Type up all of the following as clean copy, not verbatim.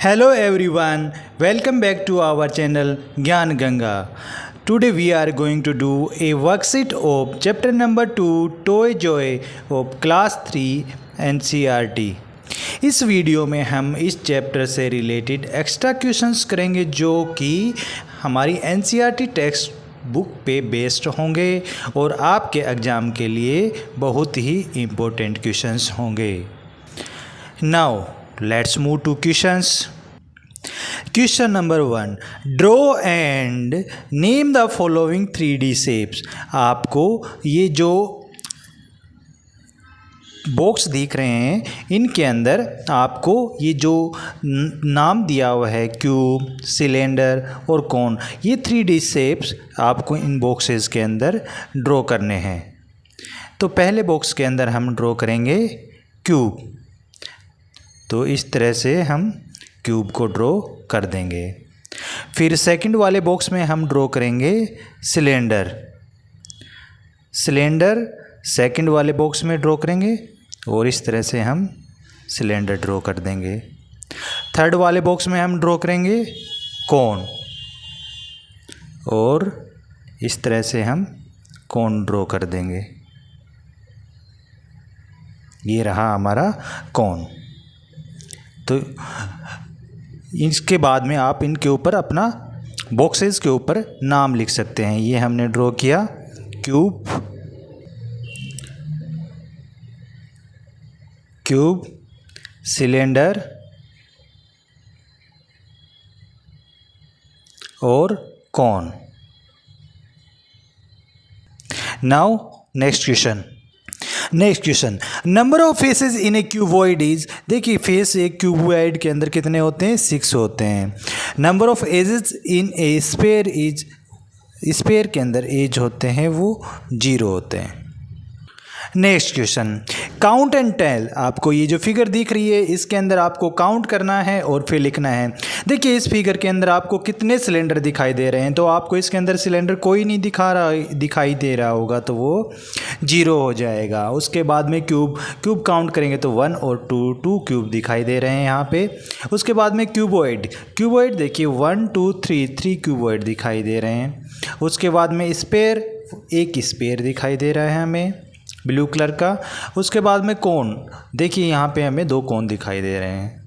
Hello everyone, welcome back to our channel Gyan Ganga. Today we are going to do a worksheet of chapter number 2 Toy Joy of class 3 NCERT. इस video में हम इस chapter से related extra questions करेंगे जो कि हमारी NCERT text book पे बेस्ड होंगे और आपके एग्ज़ाम के लिए बहुत ही इम्पोर्टेंट क्वेश्चंस होंगे. Now let's move two questions. Question number 1, draw and name the following 3D shapes. आपको ये जो बॉक्स दिख रहे हैं इनके अंदर आपको ये जो नाम दिया हुआ है क्यूब, सिलेंडर और कोन, ये 3D शेप्स आपको इन बॉक्सेस के अंदर ड्रॉ करने हैं. तो पहले बॉक्स के अंदर हम ड्रॉ करेंगे क्यूब. तो इस तरह से हम क्यूब को ड्रॉ कर देंगे. फिर सेकंड वाले बॉक्स में हम ड्रॉ करेंगे सिलेंडर. सेकंड वाले बॉक्स में ड्रॉ करेंगे और इस तरह से हम सिलेंडर ड्रॉ कर देंगे. थर्ड वाले बॉक्स में हम ड्रॉ करेंगे कोन और इस तरह से हम कोन ड्रॉ कर देंगे. ये रहा हमारा कोन. तो इसके बाद में आप इनके ऊपर अपना बॉक्सेस के ऊपर नाम लिख सकते हैं. ये हमने ड्रॉ किया क्यूब, सिलेंडर और cone. Now next question, number of faces in a cuboid is. देखिए फेस एक क्यूबॉइड के अंदर कितने होते हैं? 6 होते हैं. Number of edges in a sphere is, sphere के अंदर एज होते हैं वो 0 होते हैं. Next question, count and tell. आपको ये जो फिगर दिख रही है इसके अंदर आपको काउंट करना है और फिर लिखना है. देखिए इस फिगर के अंदर आपको कितने सिलेंडर दिखाई दे रहे हैं. तो आपको इसके अंदर सिलेंडर कोई नहीं दिखाई दे रहा होगा तो वो 0 हो जाएगा. उसके बाद में क्यूब काउंट करेंगे तो 1 और 2 क्यूब दिखाई दे रहे हैं यहाँ पे. उसके बाद में क्यूबॉइड देखिए 1 2 3 क्यूबॉइड दिखाई दे रहे हैं. उसके बाद में स्पेयर, एक स्पेयर दिखाई दे रहा है हमें ब्लू कलर का. उसके बाद में कोन, देखिए यहाँ पे हमें 2 कोन दिखाई दे रहे हैं.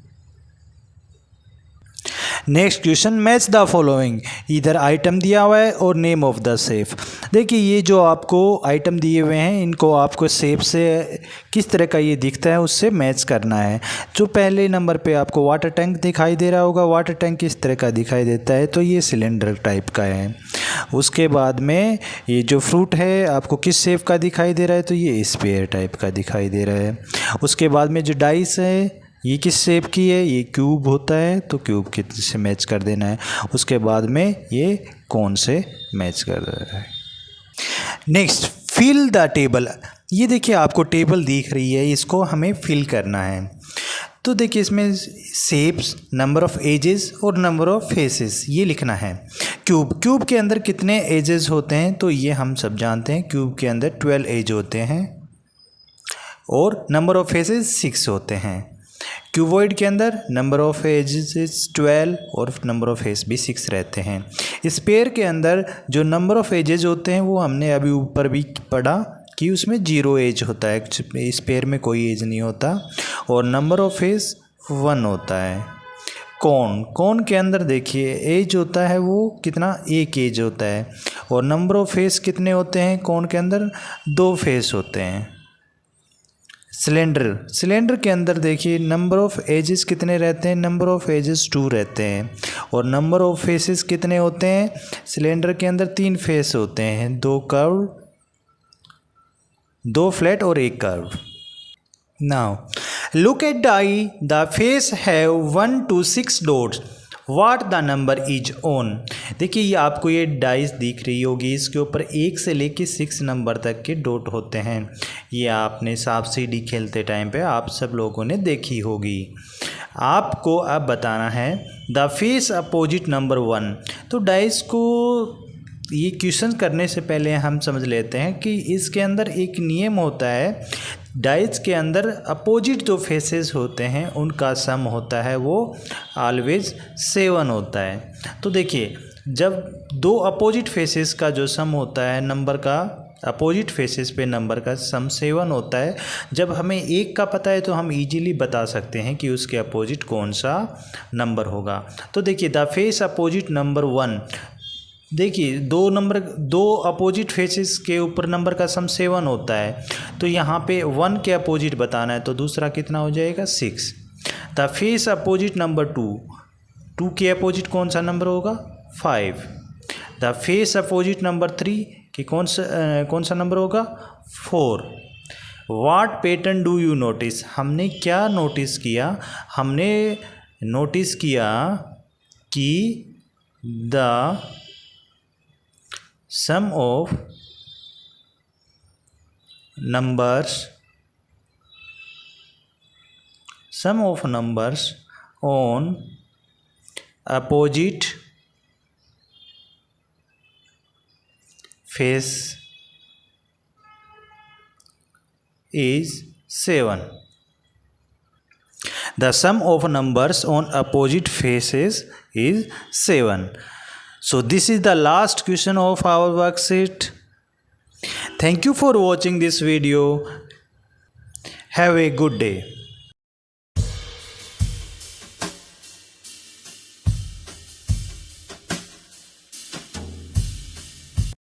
Next question, match the following. इधर आइटम दिया हुआ है और नेम ऑफ द शेप. देखिए ये जो आपको आइटम दिए हुए हैं इनको आपको शेप से किस तरह का ये दिखता है उससे मैच करना है. जो पहले नंबर पे आपको वाटर टैंक दिखाई दे रहा होगा, वाटर टैंक किस तरह का दिखाई देता है तो ये सिलेंडर टाइप का है. उसके बाद में ये जो फ्रूट है आपको किस शेप का दिखाई दे रहा है तो ये स्फीयर टाइप का दिखाई दे रहा है. उसके बाद में जो डाइस है ये किस शेप की है, ये क्यूब होता है तो क्यूब के से मैच कर देना है. उसके बाद में ये कोन से मैच कर देना है. Next, fill the table. ये देखिए आपको टेबल दिख रही है, इसको हमें फिल करना है. तो देखिए इसमें शेप्स, नंबर ऑफ़ एजेस और नंबर ऑफ़ फेसेस ये लिखना है. क्यूब के अंदर कितने एजेस होते हैं तो ये हम सब जानते हैं. क्यूब के अंदर 12 एज होते हैं और नंबर ऑफ़ फेसेस 6 होते हैं. क्यूबॉइड के अंदर नंबर ऑफ़ एजेस 12 और नंबर ऑफ़ फेस भी 6 रहते हैं. स्पेयर के अंदर जो नंबर ऑफ़ एजेस होते हैं वो हमने अभी ऊपर भी पढ़ा कि उसमें 0 एज होता है. स्पेयर में कोई एज नहीं होता और नंबर ऑफ़ फेस 1 होता है. कोन के अंदर देखिए एज होता है वो कितना, 1 एज होता है और नंबर ऑफ़ फेस कितने होते हैं कोन के अंदर, 2 फेस होते हैं. सिलेंडर के अंदर देखिए नंबर ऑफ़ एजेस कितने रहते हैं, नंबर ऑफ़ एजेस 2 रहते हैं और नंबर ऑफ़ फेसेस कितने होते हैं. सिलेंडर के अंदर 3 फेस होते हैं, 2 कर्व, 2 फ्लैट और 1 curve. Now look at the I. The face have 1 to 6 dots. What the number is on. देखिए ये आपको ये डाइस दिख रही होगी, इसके ऊपर 1 से लेके 6 नंबर तक के डॉट होते हैं. ये आपने सांप सीढ़ी खेलते टाइम पे आप सब लोगों ने देखी होगी. आपको अब बताना है द फेस अपोजिट नंबर 1. तो डाइस को ये क्वेश्चन करने से पहले हम समझ लेते हैं कि इसके अंदर एक नियम होता है डाइस के अंदर अपोजिट जो फेसेस होते हैं उनका सम होता है वो ऑलवेज 7 होता है। तो देखिए जब दो अपोजिट फेसेस का जो सम होता है नंबर का, अपोजिट फेसेस पे नंबर का सम 7 होता है। जब हमें एक का पता है तो हम इजीली बता सकते हैं कि उसके अपोजिट कौन सा नंबर होगा। तो देखिए द फेस अपोजिट नंबर 1, देखिए दो अपोजिट फेसेस के ऊपर नंबर का सम 7 होता है, तो यहाँ पे 1 के अपोजिट बताना है, तो दूसरा कितना हो जाएगा 6। द फेस अपोजिट नंबर 2 के अपोजिट कौन सा नंबर होगा 5। द फेस अपोजिट नंबर 3 कि कौन सा नंबर होगा 4। वाट पैटर्न डू यू नोटिस, हमने क्या नोटिस किया, हमने नोटिस किया कि the sum of numbers on opposite face is 7. The sum of numbers on opposite faces is 7. So this is the last question of our worksheet. Thank you for watching this video. Have a good day.